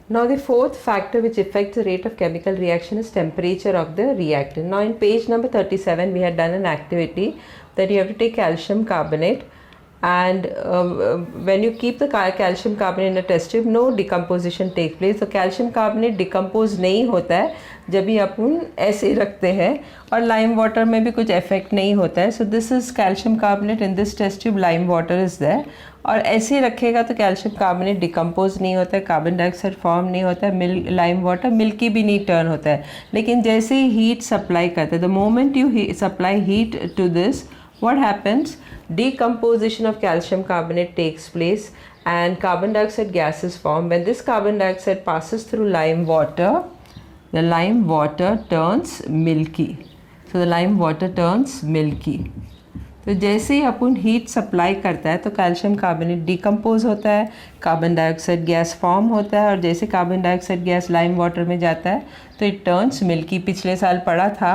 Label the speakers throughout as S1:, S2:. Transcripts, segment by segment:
S1: Now the fourth factor which affects the rate of chemical reaction is temperature of the reactant. Now in page number 37 we had done an activity that you have to take calcium carbonate, and when you keep the calcium carbonate in a test tube, no decomposition takes place. So calcium carbonate decompose नहीं होता है जब भी अपन ऐसे रखते हैं, और lime water में भी कुछ इफेक्ट नहीं होता है. So this is calcium carbonate in this test tube, lime water is there, और ऐसे ही रखेगा तो कैल्शियम कार्बोनेट डिकम्पोज नहीं होता है, कार्बन डाइऑक्साइड फॉर्म नहीं होता है, लाइम वाटर मिल्की भी नहीं टर्न होता है. लेकिन जैसे ही हीट सप्लाई करते हैं, the moment you supply heat to this, what happens? Decomposition of calcium carbonate takes place and carbon dioxide gas is formed. When this carbon dioxide passes through lime water, the lime water turns milky. So the lime water turns milky. तो जैसे ही अपन heat supply करता है तो calcium carbonate decompose होता है, carbon dioxide gas form होता है, और जैसे carbon dioxide gas lime water में जाता है तो इट टर्न्स मिल्की. पिछले साल पढ़ा था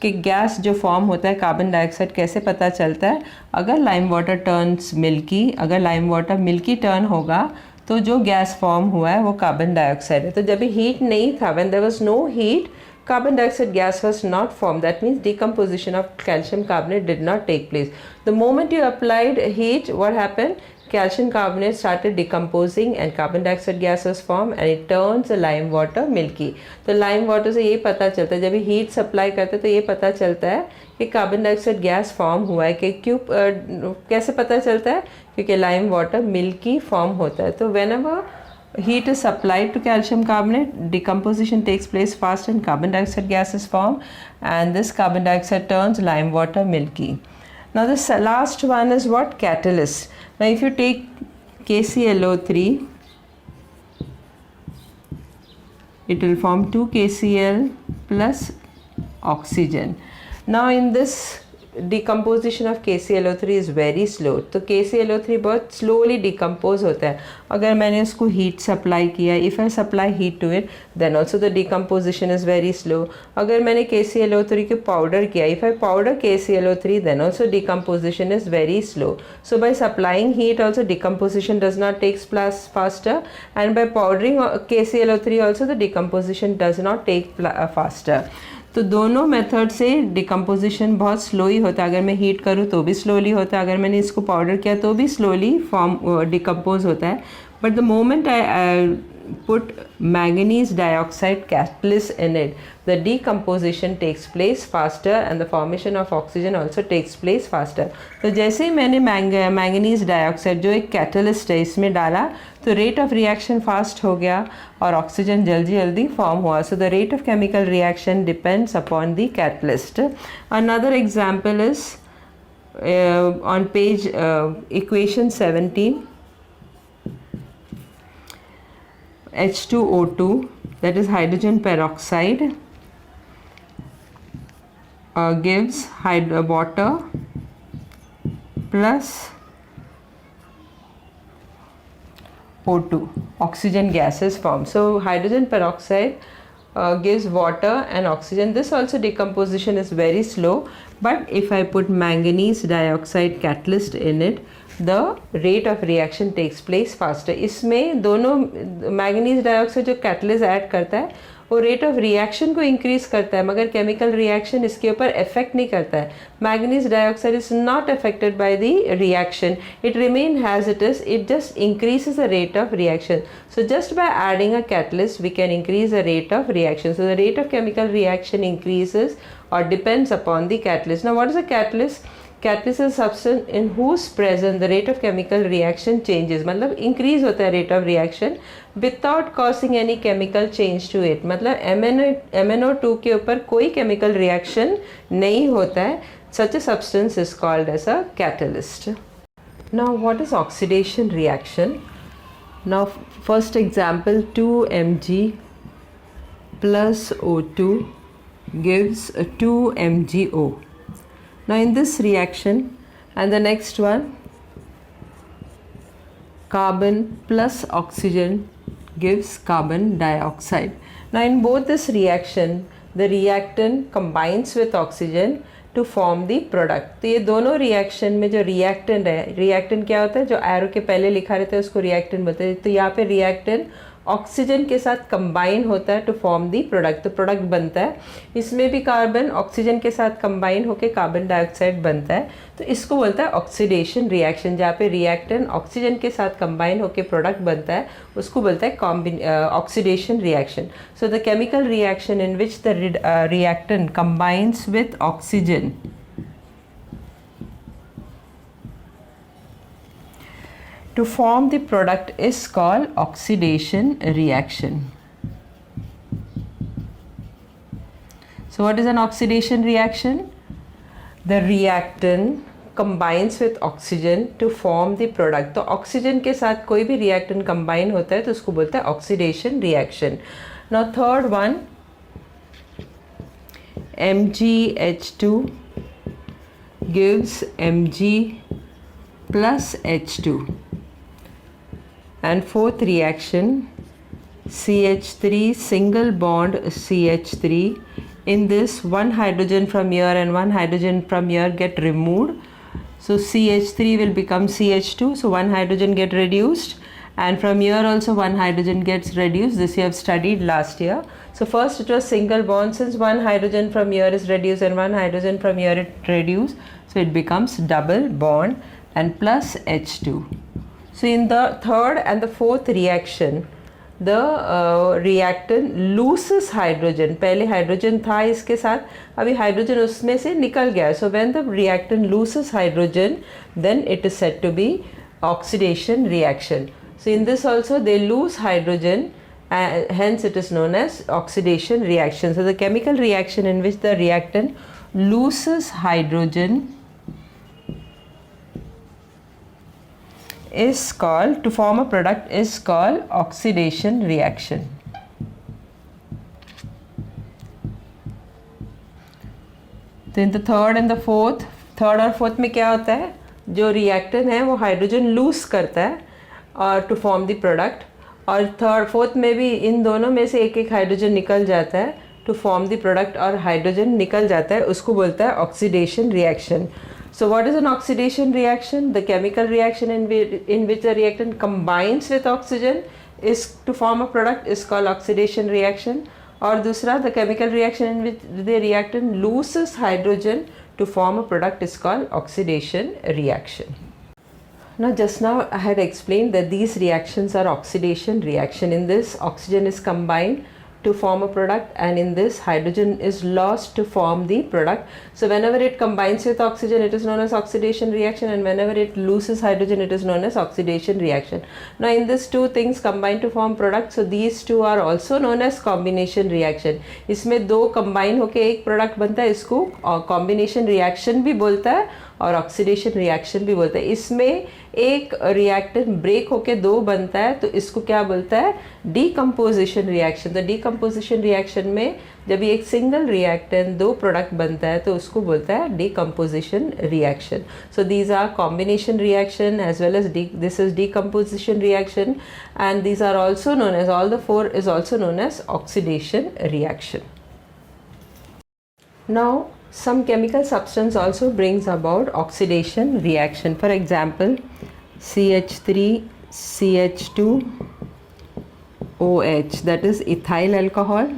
S1: कि गैस जो फॉर्म होता है कार्बन डाइऑक्साइड कैसे पता चलता है? अगर लाइम वाटर टर्न्स मिल्की, अगर लाइम वाटर मिल्की टर्न होगा तो जो गैस फॉर्म हुआ है वो कार्बन डाइऑक्साइड है. तो जब हीट नहीं था, when there was no heat, carbon dioxide gas was not formed. That means decomposition of calcium carbonate did not take place. The moment you applied heat, what happened? Calcium carbonate started decomposing and carbon dioxide gas was formed and it turns the lime water milky. तो lime water से ये पता चलता है, जब heat supply करते हैं तो ये पता चलता है कि कार्बन डाइऑक्साइड गैस फॉर्म हुआ है. कि क्यों, कैसे पता चलता है? क्योंकि लाइम वाटर मिल्की फॉर्म होता है. तो whenever heat is supplied to calcium carbonate, decomposition takes place fast and carbon dioxide gas is formed, and this carbon dioxide turns lime water milky. Now this last one is what? Catalyst. Now if you take KClO3, it will form 2 KCl plus oxygen. Now in this decomposition of KClO3 is very slow. तो KClO3 बहुत slowly decompose होता है. अगर मैंने उसको heat supply किया, if I supply heat to it, then also the decomposition is very slow. अगर मैंने KClO3 को powder किया, if I powder KClO3, then also decomposition is very slow. So by supplying heat also decomposition does not take place faster, and by powdering KClO3 also the decomposition does not take faster. तो दोनों method से decomposition बहुत slow ही होता है. अगर मैं heat करूँ तो भी स्लोली होता है, अगर मैंने इसको पाउडर किया तो भी स्लोली डिकम्पोज होता है. But the moment I put manganese dioxide catalyst in it, the decomposition takes place faster and the formation of oxygen also takes place faster. तो जैसे ही मैंने manganese dioxide जो एक catalyst है इसमें डाला तो rate of reaction fast हो गया और oxygen जल्दी जल्दी form हुआ. So the rate of chemical reaction depends upon the catalyst. Another example is on page equation 17. H2O2, that is hydrogen peroxide, gives water plus O2, oxygen gas is formed. So hydrogen peroxide gives water and oxygen. This also decomposition is very slow, but if I put manganese dioxide catalyst in it, the rate of reaction takes place faster. इसमें दोनों manganese dioxide जो catalyst add करता है वो rate of reaction को increase करता है, मगर केमिकल रिएक्शन इसके ऊपर इफेक्ट नहीं करता है. Manganese dioxide is not affected by the reaction, it remain has it is, it just increases the rate of reaction. So just by adding a catalyst we can increase the rate of reaction. So the rate of chemical reaction increases or depends upon the catalyst. Now what is a catalyst? Catalyst is a substance in whose presence the rate of chemical reaction changes. मतलब increase होता है rate of reaction without causing any chemical change to it. मतलब MnO2 के ऊपर कोई chemical reaction नहीं होता है. Such a substance is called as a catalyst. Now what is oxidation reaction? Now first example, 2 Mg plus O2 gives 2 MgO. Now in this reaction, and the next one, carbon plus oxygen gives carbon dioxide. Now in both this reaction, the reactant combines with oxygen to form the product. तो ये दोनों reaction में जो reactant है, reactant क्या होता है? जो एरो के पहले लिखा रहता है उसको रिएक्टेंट बोलते हैं. तो यहाँ पे रिएक्टेंट ऑक्सीजन के साथ कंबाइन होता है टू फॉर्म दी प्रोडक्ट, तो प्रोडक्ट बनता है। इसमें भी कार्बन ऑक्सीजन के साथ कंबाइन होकर कार्बन डाइऑक्साइड बनता है, तो इसको बोलता है ऑक्सीडेशन रिएक्शन। जहाँ पे रिएक्टेंट ऑक्सीजन के साथ कंबाइन होकर प्रोडक्ट बनता है उसको बोलता है oxidation reaction. So the chemical reaction in which the reactant combines with oxygen to form the product is called oxidation reaction. So what is an oxidation reaction? The reactant combines with oxygen to form the product. तो oxygen के साथ कोई भी reactant combine होता है तो उसको बोलते हैं oxidation reaction. Now third one, MgH2 gives Mg plus H2. And fourth reaction, CH3 single bond CH3. In this, one hydrogen from here and one hydrogen from here get removed. So CH3 will become CH2. So one hydrogen get reduced, and from here also one hydrogen gets reduced. This you have studied last year. So first it was single bond. Since one hydrogen from here is reduced and one hydrogen from here it reduced, so it becomes double bond and plus H2. So in the third and the fourth reaction, the reactant loses hydrogen. पहले hydrogen था इसके साथ, अभी hydrogen उसमें से निकल गया. So when the reactant loses hydrogen, then it is said to be oxidation reaction. So in this also they lose hydrogen, hence it is known as oxidation reaction. So the chemical reaction in which the reactant loses hydrogen is called, to form a product, is called oxidation reaction. तो in the third and the fourth, third और fourth में क्या होता है, जो reactant है वो hydrogen loose करता है और टू फॉर्म द प्रोडक्ट, और थर्ड फोर्थ में भी इन दोनों में से एक एक हाइड्रोजन निकल जाता है टू फॉर्म द प्रोडक्ट, और हाइड्रोजन निकल जाता है, उसको बोलता है oxidation reaction. So what is an oxidation reaction? The chemical reaction in which the reactant combines with oxygen is to form a product is called oxidation reaction. और दूसरा, the chemical reaction in which the reactant loses hydrogen to form a product is called oxidation reaction. Now just now I had explained that these reactions are oxidation reaction. In this, oxygen is combined to form a product, and in this hydrogen is lost to form the product. So whenever it combines with oxygen it is known as oxidation reaction, and whenever it loses hydrogen it is known as oxidation reaction. Now in this two things combine to form product, so these two are also known as combination reaction. इसमें दो combine होके एक product बनता है, इसको combination reaction भी बोलता है और ऑक्सीडेशन रिएक्शन भी बोलता है. इसमें एक रिएक्टेंट ब्रेक होके दो बनता है तो इसको क्या बोलता है, डीकम्पोजिशन रिएक्शन. तो डीकम्पोजिशन रिएक्शन में जब एक सिंगल रिएक्टेंट दो प्रोडक्ट बनता है तो उसको बोलता है decomposition reaction. So these are combination reaction as well as this is decomposition reaction, and these are also known as, all the four is also known as oxidation reaction. Now some chemical substance also brings about oxidation reaction. For example, CH3 CH2 OH, that is ethyl alcohol.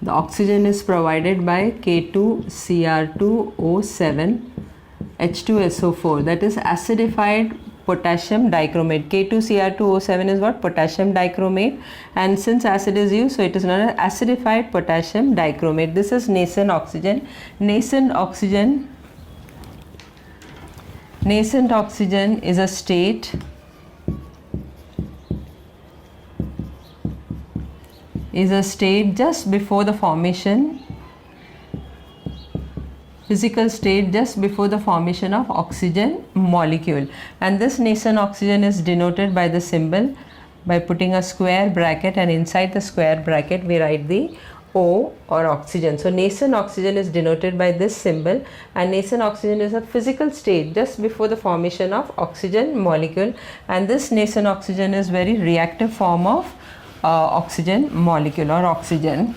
S1: The oxygen is provided by K2Cr2O7 H2SO4, that is acidified potassium dichromate. K2Cr2O7 is what? Potassium dichromate, and since acid is used, so it is known as acidified potassium dichromate. This is nascent oxygen. Nascent oxygen is a state just before the formation, physical state just before the formation of oxygen molecule, and this nascent oxygen is denoted by the symbol by putting a square bracket, and inside the square bracket we write the O or oxygen. So nascent oxygen is denoted by this symbol, and nascent oxygen is a physical state just before the formation of oxygen molecule, and this nascent oxygen is very reactive form of oxygen molecule or oxygen.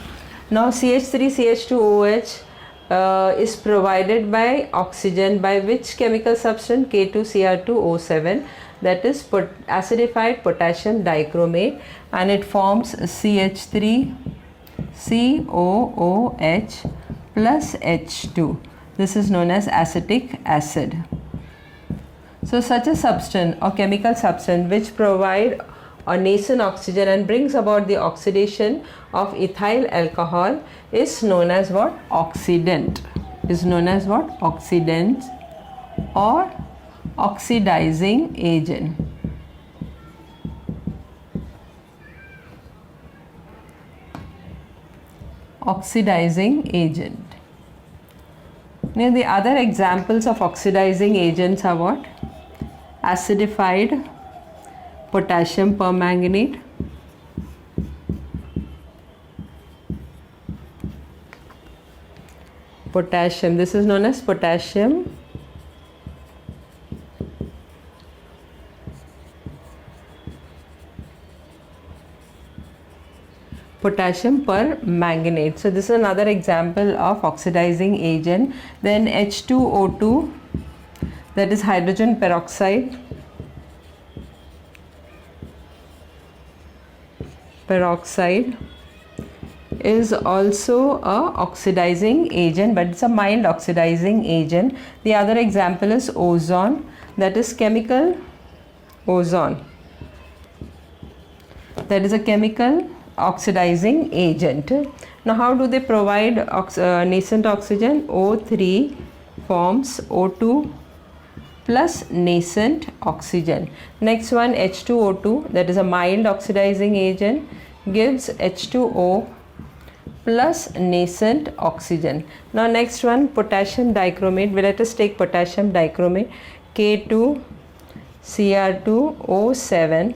S1: Now CH3 CH2 OH is provided by oxygen by which chemical substance? K2Cr2O7, that is acidified potassium dichromate, and it forms CH3COOH plus H2. This is known as acetic acid. So such a substance or chemical substance which provide a nascent oxygen and brings about the oxidation of ethyl alcohol is known as what? Oxidant. Is known as what? Oxidant or oxidizing agent. Oxidizing agent. Now the other examples of oxidizing agents are what? Acidified potassium permanganate, potassium, this is known as potassium permanganate. So this is another example of oxidizing agent. Then H2O2, that is hydrogen peroxide, is also a oxidizing agent, but it's a mild oxidizing agent. The other example is ozone, that is chemical ozone, that is a chemical oxidizing agent. Now how do they provide nascent oxygen? O3 forms O2 plus nascent oxygen. Next one, H2O2, that is a mild oxidizing agent, gives H2O plus nascent oxygen. Now next one, potassium dichromate. Well, let us take potassium dichromate, K2Cr2O7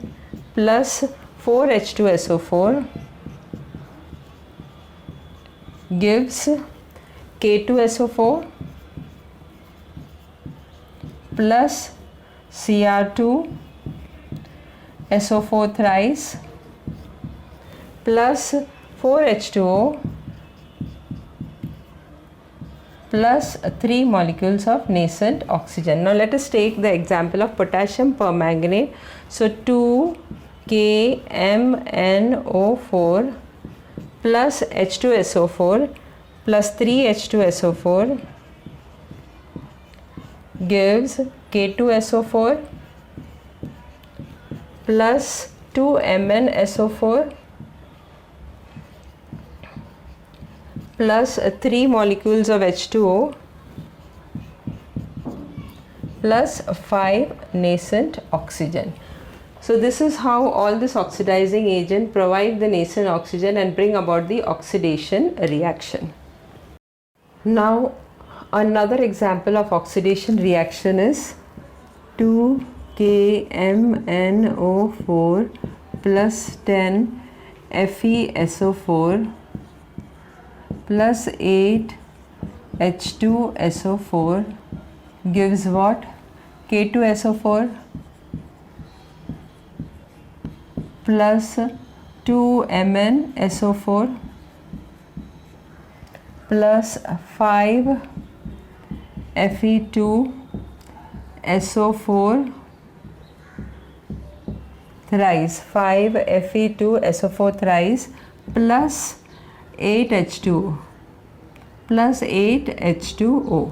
S1: plus 4H2SO4 gives K2SO4 plus Cr2SO4 thrice plus 4H2O plus 3 molecules of nascent oxygen. Now let us take the example of potassium permanganate. So 2KMNO4 plus H2SO4 plus 3H2SO4 gives K2SO4 plus 2MnSO4 plus 3 molecules of H2O plus 5 nascent oxygen. So this is how all this oxidizing agent provide the nascent oxygen and bring about the oxidation reaction. Now another example of oxidation reaction is 2KMNO4 plus 10 FeSO4 plus 8 H2SO4 gives what? K2SO4 plus 2MnSO4 plus 5 Fe2SO4 thrice, 5 Fe2SO4 thrice plus 8H2O plus 8H2O.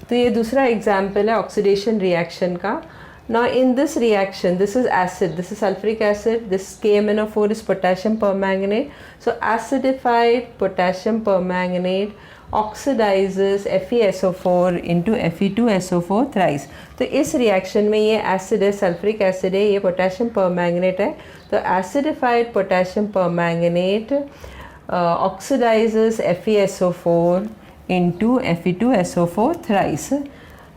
S1: तो ये दूसरा example है oxidation reaction का. Now in this reaction, this is acid, this is sulfuric acid, this KMNO4 is potassium permanganate. So acidified potassium permanganate oxidizes FeSO4 into Fe2SO4 thrice. तो इस reaction में ये acid है, सल्फ्रिक एसिड है, ये potassium permanganate है. तो acidified potassium permanganate oxidizes FeSO4 into Fe2SO4 thrice.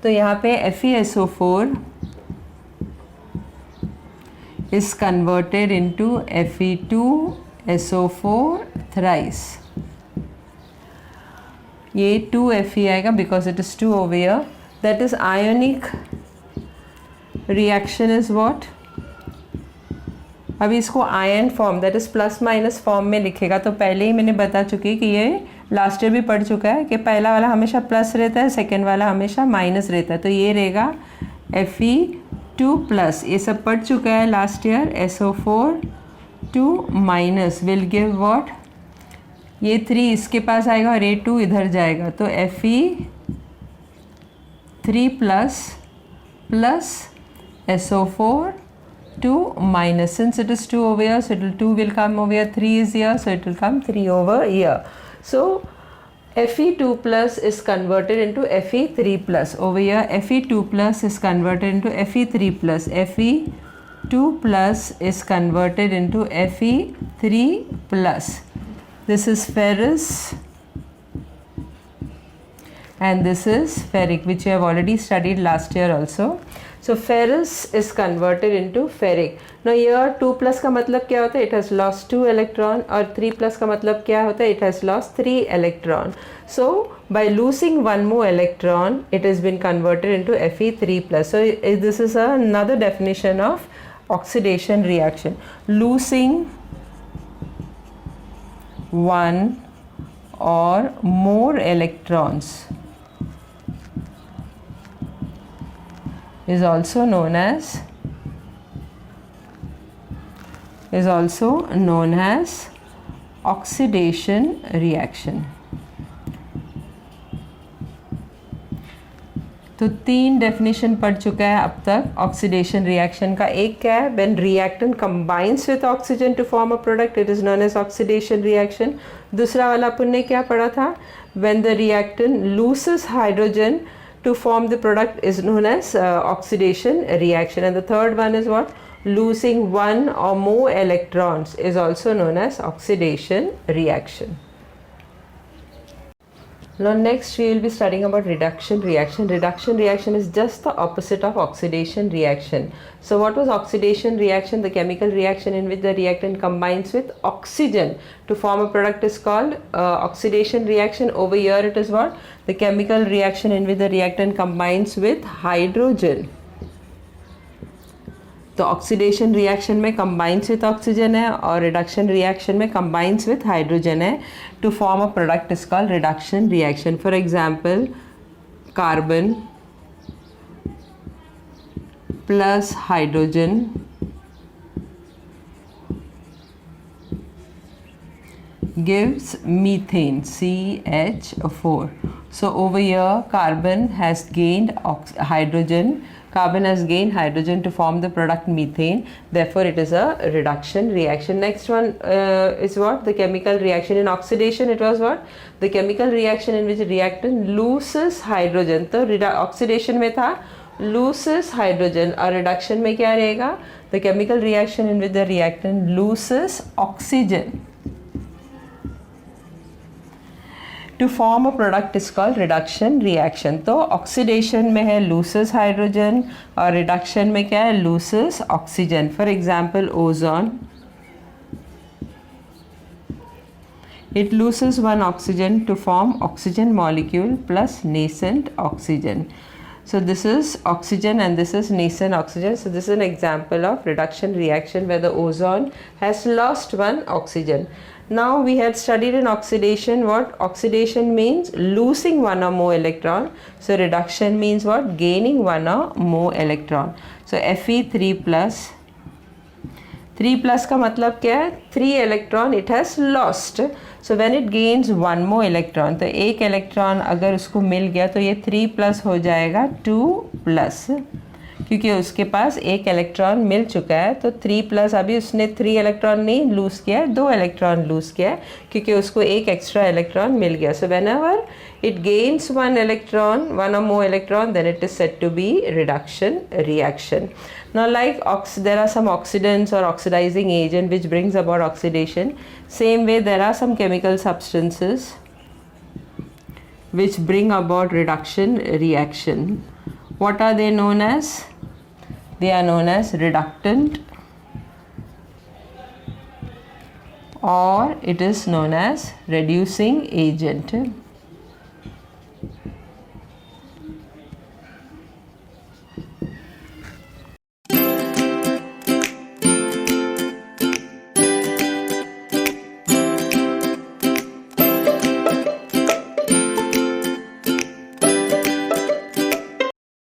S1: तो यहाँ पे FeSO4 is converted into Fe2SO4 thrice. ये 2Fe आएगा because it is 2 over here. That is ionic reaction is what? अभी इसको ion form that is plus minus form में लिखेगा. तो पहले ही मैंने बता चुकी कि ये लास्ट ईयर भी पढ़ चुका है कि पहला वाला हमेशा प्लस रहता है, सेकेंड वाला हमेशा माइनस रहता है, तो ये रहेगा Fe2+, ये सब पढ़ चुका है last year. SO4 2 minus will give what, ये 3 इसके पास आएगा और ये 2 इधर जाएगा, तो Fe3+ plus SO4 2 minus, since it is 2 over here, so 2 will come over here, 3 is here, so it will come 3 over here. So Fe2+ is converted into Fe3+. Over here Fe2+ is converted into Fe3+. Fe2+ is converted into Fe3+. This is ferrous and this is ferric, which you have already studied last year also. So ferrous is converted into ferric. Now here 2+ का मतलब क्या होता है, it has lost 2 electron, और 3+ का मतलब क्या होता है, it has lost 3 electron. So by losing one more electron, it has been converted into Fe3+. So this is another definition of oxidation reaction. Losing one or more electrons is also known as oxidation reaction. तो 3 definition पढ़ चुका है अब तक oxidation reaction का। एक क्या है, when reactant combines with oxygen to form a product, it is known as oxidation reaction. दूसरा वाला अपन ने क्या पढ़ा था, when the reactant loses hydrogen to form the product is known as oxidation reaction. And the third one is what, losing one or more electrons is also known as oxidation reaction. Now next we will be studying about reduction reaction. Reduction reaction is just the opposite of oxidation reaction. So what was oxidation reaction? The chemical reaction in which the reactant combines with oxygen to form a product is called oxidation reaction. Over here it is what? The chemical reaction in which the reactant combines with hydrogen. तो oxidation reaction में combines with oxygen है और reduction reaction में combines with hydrogen है to form a product is called reduction reaction. For example carbon plus hydrogen gives methane CH4. So over here carbon has gained hydrogen to form the product methane, therefore it is a reduction reaction. Next one is what, the chemical reaction. In oxidation it was what, the chemical reaction in which reactant loses hydrogen. तो oxidation में था loses hydrogen और reduction में क्या रहेगा, the chemical reaction in which the reactant loses oxygen to form a product is called reduction reaction. तो oxidation में है loses hydrogen और reduction में क्या है, loses oxygen. For example ozone, it loses one oxygen to form oxygen molecule plus nascent oxygen. So this is oxygen and this is nascent oxygen. So this is an example of reduction reaction where the ozone has lost one oxygen. Now we had studied in oxidation what oxidation means, losing one or more electron. So reduction means what, gaining one or more electron. So Fe3+, 3+ का मतलब क्या है, 3 electron it has lost. So when it gains one more electron, तो एक electron अगर उसको मिल गया तो ये 3+ हो जाएगा 2+, क्योंकि उसके पास एक इलेक्ट्रॉन मिल चुका है. तो 3+ अभी उसने 3 इलेक्ट्रॉन नहीं लूज किया है, 2 इलेक्ट्रॉन लूज किया है क्योंकि उसको एक एक्स्ट्रा इलेक्ट्रॉन मिल गया. So whenever it gains one or more electron, then it is said to be reduction reaction. Now like there are some oxidants or oxidizing agent which brings about oxidation. Same way there are some chemical substances which bring about reduction reaction. What are they known as? They are known as reductant, or it is known as reducing agent.